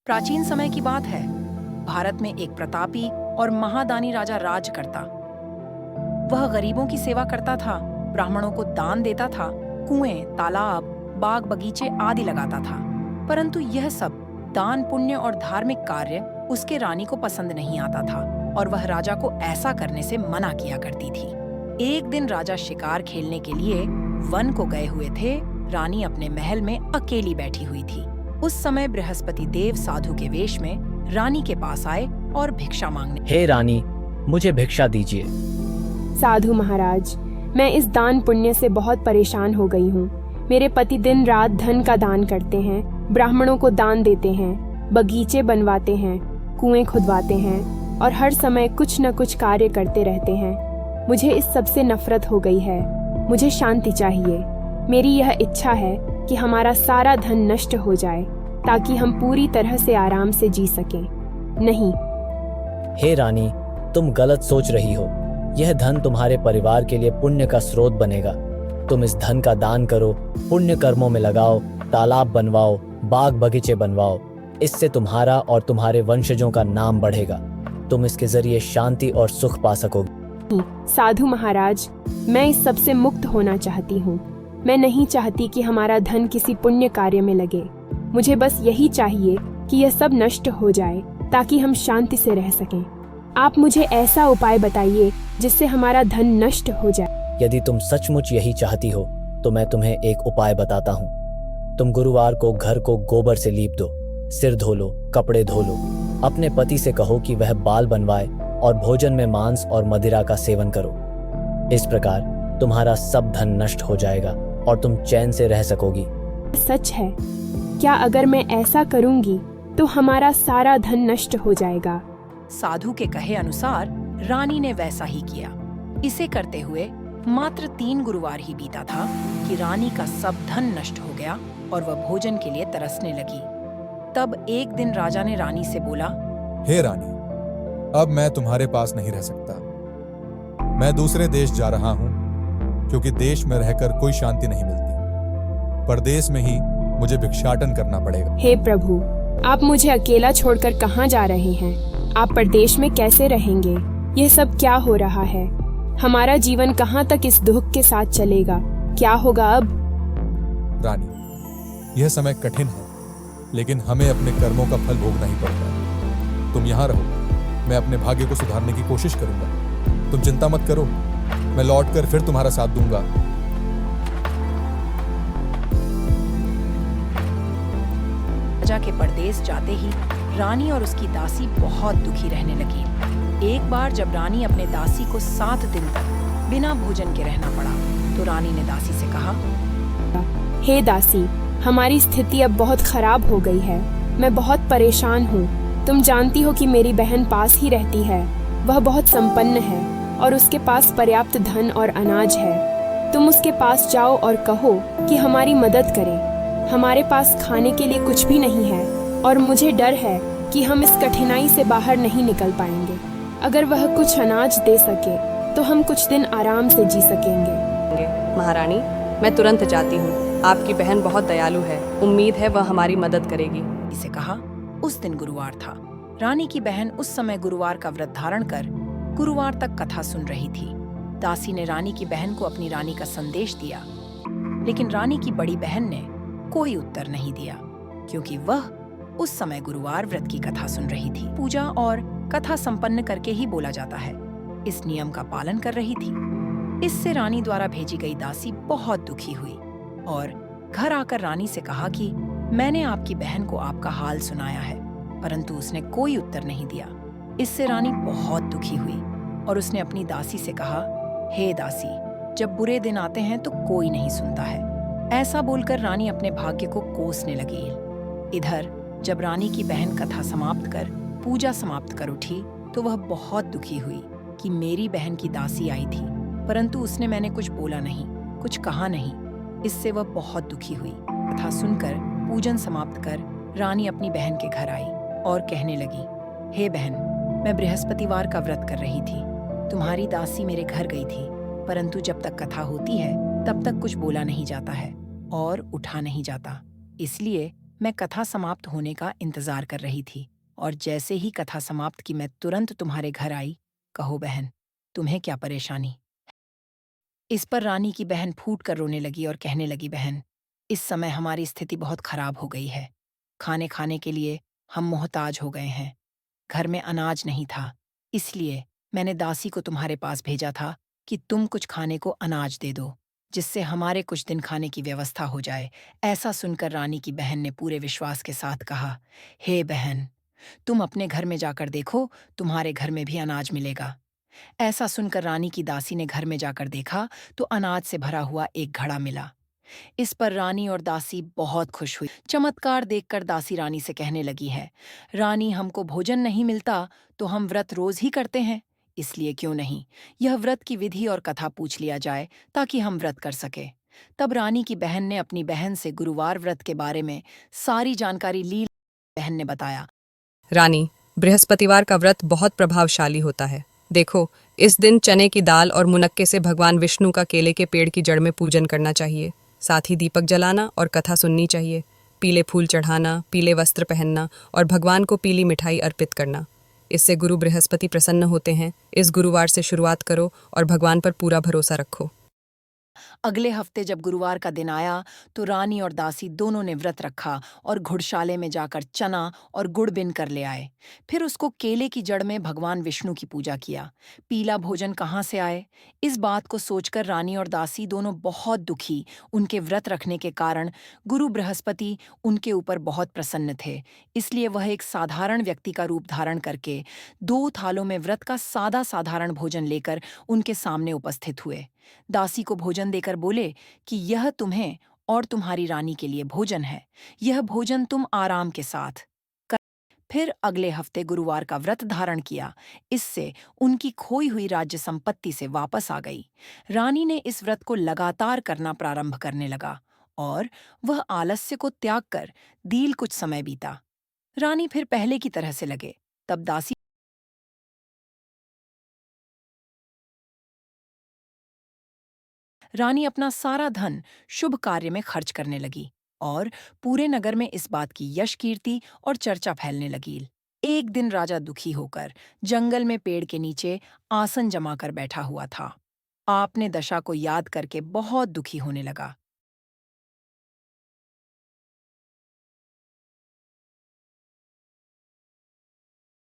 प्राचीन समय की बात है। भारत में एक प्रतापी और महादानी राजा राज करता। वह गरीबों की सेवा करता था, ब्राह्मणों को दान देता था, कुएं, तालाब, बाग बगीचे आदि लगाता था। परंतु यह सब दान, पुण्य और धार्मिक कार्य उसके रानी को पसंद नहीं आता था और वह राजा को ऐसा करने से मना किया करती थी। एक दिन राजा शिकार खेलने के लिए वन को गए हुए थे। रानी अपने महल में अकेली बैठी हुई थी। उस समय बृहस्पति देव साधु के वेश में रानी के पास आए और भिक्षा मांगने। हे रानी, मुझे भिक्षा दीजिए। साधु महाराज, मैं इस दान पुण्य से बहुत परेशान हो गई हूँ। मेरे पति दिन रात धन का दान करते हैं, ब्राह्मणों को दान देते हैं, बगीचे बनवाते हैं, कुएं खुदवाते हैं और हर समय कुछ न कुछ कार्य करते रहते हैं। मुझे इस सब से नफरत हो गई है। मुझे शांति चाहिए। मेरी यह इच्छा है कि हमारा सारा धन नष्ट हो जाए ताकि हम पूरी तरह से आराम से जी सकें। नहीं। हे रानी, तुम गलत सोच रही हो। यह धन तुम्हारे परिवार के लिए पुण्य का स्रोत बनेगा। तुम इस धन का दान करो, पुण्य कर्मों में लगाओ, तालाब बनवाओ, बाग बगीचे बनवाओ। इससे तुम्हारा और तुम्हारे वंशजों का नाम बढ़ेगा। तुम इसके जरिए शांति और सुख पा सकोगे। साधु महाराज, मैं इस सब से मुक्त होना चाहती हूँ। मैं नहीं चाहती कि हमारा धन किसी पुण्य कार्य में लगे। मुझे बस यही चाहिए कि यह सब नष्ट हो जाए ताकि हम शांति से रह सकें। आप मुझे ऐसा उपाय बताइए जिससे हमारा धन नष्ट हो जाए। यदि तुम सचमुच यही चाहती हो तो मैं तुम्हें एक उपाय बताता हूँ। तुम गुरुवार को घर को गोबर से लीप दो, सिर धो लो, कपड़े धो लो। अपने पति से कहो कि वह बाल बनवाए और भोजन में मांस और मदिरा का सेवन करो। इस प्रकार तुम्हारा सब धन नष्ट हो जाएगा और तुम चैन से रह सकोगी। सच है? क्या अगर मैं ऐसा करूंगी तो हमारा सारा धन नष्ट हो जाएगा? साधु के कहे अनुसार रानी ने वैसा ही किया। इसे करते हुए मात्र 3 गुरुवार ही बीता था कि रानी का सब धन नष्ट हो गया और वह भोजन के लिए तरसने लगी। तब एक दिन राजा ने रानी से बोला, हे रानी, अब मैं तुम्हारे पास नहीं रह सकता। मैं दूसरे देश जा रहा हूं क्योंकि देश में रहकर कोई शांति नहीं मिलती। परदेश में ही मुझे भिक्षाटन करना पड़ेगा। हे प्रभु, आप मुझे अकेला छोड़कर कहाँ जा रहे हैं? आप परदेश में कैसे रहेंगे? यह सब क्या हो रहा है? हमारा जीवन कहाँ तक इस दुख के साथ चलेगा? क्या होगा अब? रानी, यह समय कठिन है, लेकिन हमें अपने कर्मों का फल भोगना ही पड़ता है। तुम यहाँ रहो, मैं अपने भाग्य को सुधारने की कोशिश करूंगा। तुम चिंता मत करो, मैं लौटकर फिर तुम्हारा साथ दूंगा। राजा के परदेश जाते ही रानी और उसकी दासी बहुत दुखी रहने लगी। एक बार जब रानी अपने दासी को 7 दिन तक बिना भोजन के रहना पड़ा तो रानी ने दासी से कहा, हे दासी, हमारी स्थिति अब बहुत खराब हो गई है। मैं बहुत परेशान हूँ। तुम जानती हो कि मेरी बहन पास ही रहती है। वह बहुत संपन्न है और उसके पास पर्याप्त धन और अनाज है। तुम उसके पास जाओ और कहो कि हमारी मदद करे। हमारे पास खाने के लिए कुछ भी नहीं है और मुझे डर है कि हम इस कठिनाई से बाहर नहीं निकल पाएंगे। अगर वह कुछ अनाज दे सके तो हम कुछ दिन आराम से जी सकेंगे। महारानी, मैं तुरंत जाती हूँ। आपकी बहन बहुत दयालु है। उम्मीद है वह हमारी मदद करेगी। इसे कहा। उस दिन गुरुवार था। रानी की बहन उस समय गुरुवार का व्रत धारण कर गुरुवार तक कथा सुन रही थी। दासी ने रानी की बहन को अपनी रानी का संदेश दिया, लेकिन रानी की बड़ी बहन ने कोई उत्तर नहीं दिया क्योंकि वह उस समय गुरुवार व्रत की कथा सुन रही थी। पूजा और कथा संपन्न करके ही बोला जाता है। इस नियम का पालन कर रही थी। इससे रानी द्वारा भेजी गई दासी बहुत दुखी हुई और घर आकर रानी से कहा कि मैंने आपकी बहन को आपका हाल सुनाया है, परंतु उसने कोई उत्तर नहीं दिया। इससे रानी बहुत दुखी हुई और उसने अपनी दासी से कहा, हे दासी, जब बुरे दिन आते हैं तो कोई नहीं सुनता है। ऐसा बोलकर रानी अपने भाग्य को कोसने लगी। इधर जब रानी की बहन कथा समाप्त कर पूजा समाप्त कर उठी तो वह बहुत दुखी हुई कि मेरी बहन की दासी आई थी, परंतु उसने मैंने कुछ बोला नहीं, कुछ कहा नहीं। इससे वह बहुत दुखी हुई। कथा सुनकर पूजन समाप्त कर रानी अपनी बहन के घर आई और कहने लगी, हे बहन, मैं बृहस्पतिवार का व्रत कर रही थी। तुम्हारी दासी मेरे घर गई थी, परंतु जब तक कथा होती है तब तक कुछ बोला नहीं जाता है और उठा नहीं जाता। इसलिए मैं कथा समाप्त होने का इंतजार कर रही थी और जैसे ही कथा समाप्त की मैं तुरंत तुम्हारे घर आई। कहो बहन, तुम्हें क्या परेशानी? इस पर रानी की बहन फूट कर रोने लगी और कहने लगी, बहन, इस समय हमारी स्थिति बहुत खराब हो गई है। खाने खाने के लिए हम मोहताज हो गए हैं। घर में अनाज नहीं था, इसलिए मैंने दासी को तुम्हारे पास भेजा था कि तुम कुछ खाने को अनाज दे दो, जिससे हमारे कुछ दिन खाने की व्यवस्था हो जाए। ऐसा सुनकर रानी की बहन ने पूरे विश्वास के साथ कहा, हे बहन, तुम अपने घर में जाकर देखो, तुम्हारे घर में भी अनाज मिलेगा। ऐसा सुनकर रानी की दासी ने घर में जाकर देखा तो अनाज से भरा हुआ एक घड़ा मिला। इस पर रानी और दासी बहुत खुश हुई। चमत्कार देखकर दासी रानी से कहने लगी है, रानी, हमको भोजन नहीं मिलता तो हम व्रत रोज ही करते हैं, इसलिए क्यों नहीं यह व्रत की विधि और कथा पूछ लिया जाए ताकि हम व्रत कर सके। तब रानी की बहन ने अपनी बहन से गुरुवार व्रत के बारे में सारी जानकारी ली। बहन ने बताया, रानी, बृहस्पतिवार का व्रत बहुत प्रभावशाली होता है। देखो, इस दिन चने की दाल और मुनक्के से भगवान विष्णु का केले के पेड़ की जड़ में पूजन करना चाहिए। साथ ही दीपक जलाना और कथा सुननी चाहिए। पीले फूल चढ़ाना, पीले वस्त्र पहनना और भगवान को पीली मिठाई अर्पित करना। इससे गुरु बृहस्पति प्रसन्न होते हैं। इस गुरुवार से शुरुआत करो और भगवान पर पूरा भरोसा रखो। अगले हफ्ते जब गुरुवार का दिन आया तो रानी और दासी दोनों ने व्रत रखा और घुड़शाले में जाकर चना और गुड़ बिन कर ले आए। फिर उसको केले की जड़ में भगवान विष्णु की पूजा किया। पीला भोजन कहाँ से आए? इस बात को सोचकर रानी और दासी दोनों बहुत दुखी। उनके व्रत रखने के कारण गुरु बृहस्पति उनके ऊपर बहुत प्रसन्न थे, इसलिए वह एक साधारण व्यक्ति का रूप धारण करके 2 थालों में व्रत का सादा साधारण भोजन लेकर उनके सामने उपस्थित हुए। दासी को भोजन देकर बोले कि यह तुम्हें और तुम्हारी रानी के लिए भोजन है, यह भोजन तुम आराम के साथ कर। फिर अगले हफ्ते गुरुवार का व्रत धारण किया। इससे उनकी खोई हुई राज्य संपत्ति से वापस आ गई। रानी ने इस व्रत को लगातार करना प्रारंभ करने लगा और वह आलस्य को त्याग कर दील कुछ समय बीता। रानी फिर पहले की तरह से लगे। तब दासी रानी अपना सारा धन शुभ कार्य में खर्च करने लगी और पूरे नगर में इस बात की यश कीर्ति और चर्चा फैलने लगी। एक दिन राजा दुखी होकर जंगल में पेड़ के नीचे आसन जमाकर बैठा हुआ था। आपने दशा को याद करके बहुत दुखी होने लगा।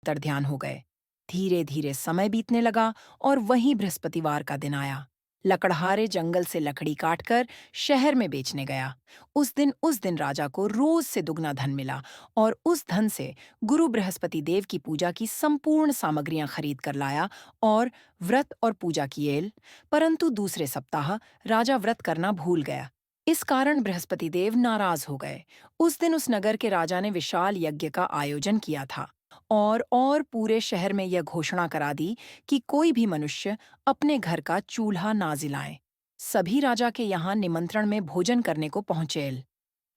तर ध्यान हो गए। धीरे धीरे समय बीतने लगा और वहीं बृहस्पतिवार का दिन आया। लकड़हारे जंगल से लकड़ी काटकर शहर में बेचने गया। उस दिन राजा को रोज से दुगना धन मिला और उस धन से गुरु बृहस्पति देव की पूजा की संपूर्ण सामग्रियां खरीद कर लाया और व्रत और पूजा किए। परंतु दूसरे सप्ताह राजा व्रत करना भूल गया। इस कारण बृहस्पति देव नाराज हो गए। उस दिन उस नगर के राजा ने विशाल यज्ञ का आयोजन किया था और पूरे शहर में यह घोषणा करा दी कि कोई भी मनुष्य अपने घर का चूल्हा ना जलाए। सभी राजा के यहाँ निमंत्रण में भोजन करने को पहुंचेल।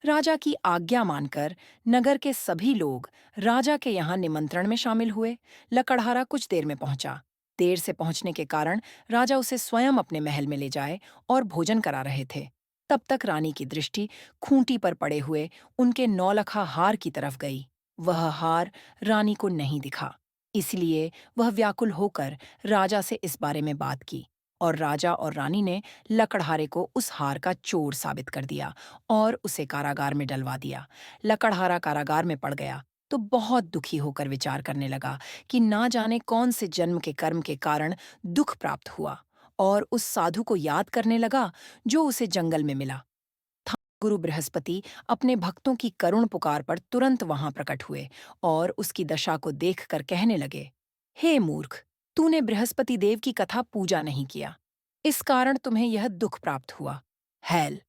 राजा की आज्ञा मानकर नगर के सभी लोग राजा के यहाँ निमंत्रण में शामिल हुए। लकड़हारा कुछ देर में पहुंचा। देर से पहुंचने के कारण राजा उसे स्वयं अपने महल में ले जाए और भोजन करा रहे थे। तब तक रानी की दृष्टि खूंटी पर पड़े हुए उनके नौलखा हार की तरफ गई। वह हार रानी को नहीं दिखा, इसलिए वह व्याकुल होकर राजा से इस बारे में बात की और राजा और रानी ने लकड़हारे को उस हार का चोर साबित कर दिया और उसे कारागार में डलवा दिया। लकड़हारा कारागार में पड़ गया तो बहुत दुखी होकर विचार करने लगा कि ना जाने कौन से जन्म के कर्म के कारण दुख प्राप्त हुआ और उस साधु को याद करने लगा जो उसे जंगल में मिला। गुरु बृहस्पति अपने भक्तों की करुण पुकार पर तुरंत वहां प्रकट हुए और उसकी दशा को देखकर कहने लगे, हे मूर्ख, तूने बृहस्पति देव की कथा पूजा नहीं किया, इस कारण तुम्हें यह दुख प्राप्त हुआ। हैल,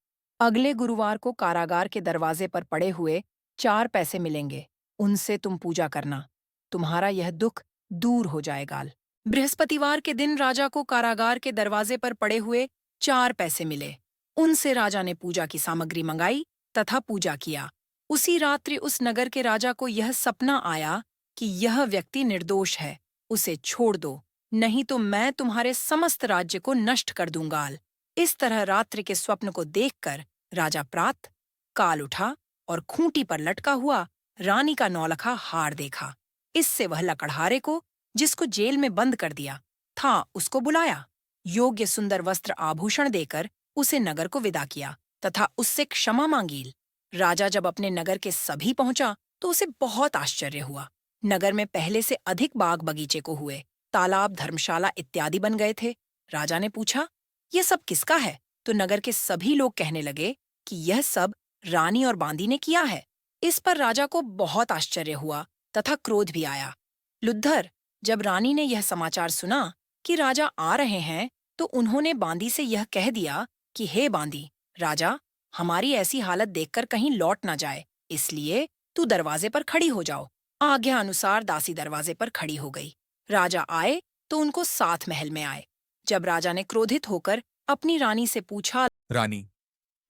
अगले गुरुवार को कारागार के दरवाजे पर पड़े हुए 4 पैसे मिलेंगे, उनसे तुम पूजा करना, तुम्हारा यह दुख दूर हो जाएगा। बृहस्पतिवार के दिन राजा को कारागार के दरवाजे पर पड़े हुए 4 पैसे मिले। उनसे राजा ने पूजा की सामग्री मंगाई तथा पूजा किया। उसी रात्रि उस नगर के राजा को यह सपना आया कि यह व्यक्ति निर्दोष है, उसे छोड़ दो, नहीं तो मैं तुम्हारे समस्त राज्य को नष्ट कर दूंगा। इस तरह रात्रि के स्वप्न को देखकर राजा प्रातः काल उठा और खूंटी पर लटका हुआ रानी का नौलखा हार देखा। इससे वह लकड़हारे को, जिसको जेल में बंद कर दिया था, उसको बुलाया, योग्य सुंदर वस्त्र आभूषण देकर उसे नगर को विदा किया तथा उससे क्षमा मांगी। राजा जब अपने नगर के सभी पहुंचा तो उसे बहुत आश्चर्य हुआ। नगर में पहले से अधिक बाग बगीचे को हुए, तालाब, धर्मशाला इत्यादि बन गए थे। राजा ने पूछा, यह सब किसका है? तो नगर के सभी लोग कहने लगे कि यह सब रानी और बांदी ने किया है। इस पर राजा को बहुत आश्चर्य हुआ तथा क्रोध भी आया। लुद्धर, जब रानी ने यह समाचार सुना कि राजा आ रहे हैं, तो उन्होंने बांदी से यह कह दिया कि हे बांदी, राजा हमारी ऐसी हालत देखकर कहीं लौट ना जाए, इसलिए तू दरवाजे पर खड़ी हो जाओ। आज्ञा अनुसार दासी दरवाजे पर खड़ी हो गई। राजा आए तो उनको साथ महल में आए। जब राजा ने क्रोधित होकर अपनी रानी से पूछा, रानी,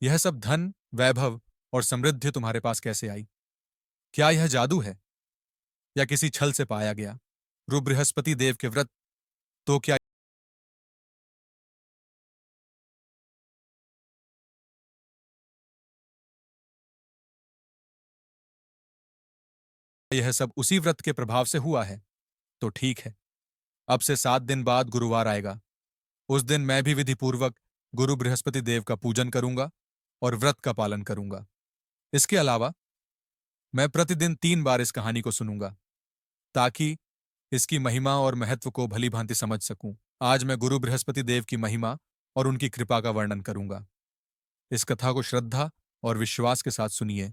यह सब धन, वैभव और समृद्धि तुम्हारे पास कैसे आई? क्या यह जादू है या किसी छल से पाया गया? गुरु बृहस्पति देव के व्रत तो क्या यह सब उसी व्रत के प्रभाव से हुआ है? तो ठीक है, अब से 7 दिन बाद गुरुवार आएगा। उस दिन मैं भी विधि पूर्वक गुरु बृहस्पति देव का पूजन करूंगा और व्रत का पालन करूंगा। इसके अलावा मैं प्रतिदिन 3 बार इस कहानी को सुनूंगा ताकि इसकी महिमा और महत्व को भली भांति समझ सकूं। आज मैं गुरु बृहस्पति देव की महिमा और उनकी कृपा का वर्णन करूंगा। इस कथा को श्रद्धा और विश्वास के साथ सुनिए।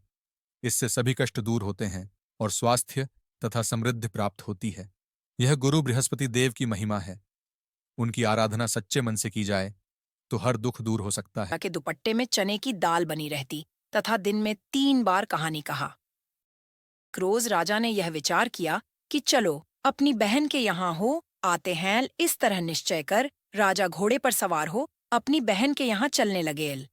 इससे सभी कष्ट दूर होते हैं और स्वास्थ्य तथा समृद्धि प्राप्त होती है। यह गुरु बृहस्पति देव की महिमा है। उनकी आराधना सच्चे मन से की जाए तो हर दुख दूर हो सकता है। के दुपट्टे में चने की दाल बनी रहती तथा दिन में 3 बार कहानी कहा। रोज राजा ने यह विचार किया कि चलो अपनी बहन के यहाँ हो आते हैं। इस तरह निश्चय कर राजा घोड़े पर सवार हो अपनी बहन के यहाँ चलने लगे।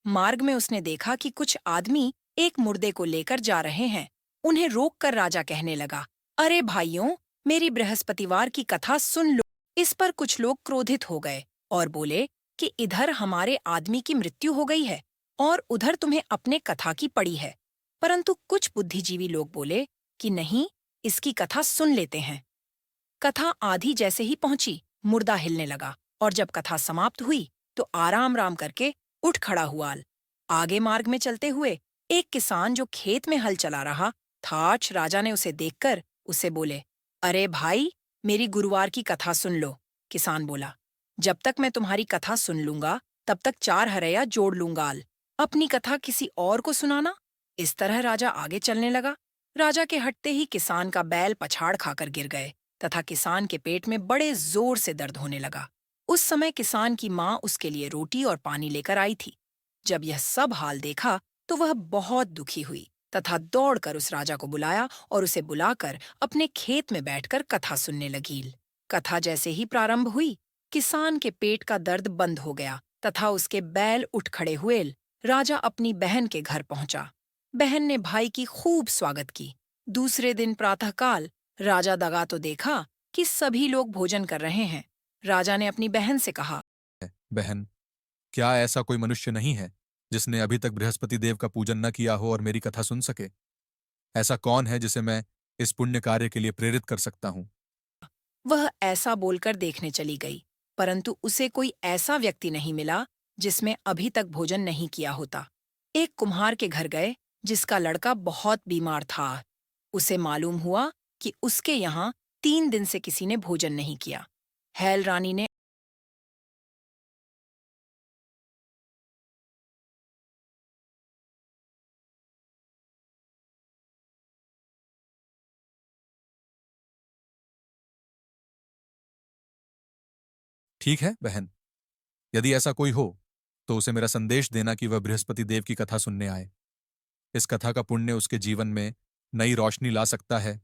मार्ग में उसने देखा कि कुछ आदमी एक मुर्दे को लेकर जा रहे हैं। उन्हें रोककर राजा कहने लगा, अरे भाइयों, मेरी बृहस्पतिवार की कथा सुन लो। इस पर कुछ लोग क्रोधित हो गए और बोले कि इधर हमारे आदमी की मृत्यु हो गई है और उधर तुम्हें अपने कथा की पड़ी है। परंतु कुछ बुद्धिजीवी लोग बोले कि नहीं, इसकी कथा सुन लेते हैं। कथा आधी जैसे ही पहुंची, मुर्दा हिलने लगा और जब कथा समाप्त हुई तो आराम राम करके उठ खड़ा हुआ। आगे मार्ग में चलते हुए एक किसान जो खेत में हल चला रहा था, राजा ने उसे देखकर उसे बोले, अरे भाई, मेरी गुरुवार की कथा सुन लो। किसान बोला, जब तक मैं तुम्हारी कथा सुन लूंगा तब तक 4 हरया जोड़ लूंगा। अपनी कथा किसी और को सुनाना। इस तरह राजा आगे चलने लगा। राजा के हटते ही किसान का बैल पछाड़ खाकर गिर गए तथा किसान के पेट में बड़े जोर से दर्द होने लगा। उस समय किसान की माँ उसके लिए रोटी और पानी लेकर आई थी। जब यह सब हाल देखा तो वह बहुत दुखी हुई तथा दौड़कर उस राजा को बुलाया और उसे बुलाकर अपने खेत में बैठकर कथा सुनने लगी। कथा जैसे ही प्रारंभ हुई, किसान के पेट का दर्द बंद हो गया तथा उसके बैल उठ खड़े हुए। राजा अपनी बहन के घर पहुंचा। बहन ने भाई की खूब स्वागत की। दूसरे दिन प्रातःकाल राजा दगा तो देखा कि सभी लोग भोजन कर रहे हैं। राजा ने अपनी बहन से कहा, बहन, क्या ऐसा कोई मनुष्य नहीं है जिसने अभी तक बृहस्पति देव का पूजन न किया हो और मेरी कथा सुन सके? ऐसा कौन है जिसे मैं इस पुण्य कार्य के लिए प्रेरित कर सकता हूं? वह ऐसा बोलकर देखने चली गई, परंतु उसे कोई ऐसा व्यक्ति नहीं मिला जिसमें अभी तक भोजन नहीं किया होता। एक कुम्हार के घर गए जिसका लड़का बहुत बीमार था। उसे मालूम हुआ कि उसके यहाँ 3 दिन से किसी ने भोजन नहीं किया। हैल रानी ने ठीक है बहन, यदि ऐसा कोई हो तो उसे मेरा संदेश देना कि वह बृहस्पति देव की कथा सुनने आए। इस कथा का पुण्य उसके जीवन में नई रोशनी ला सकता है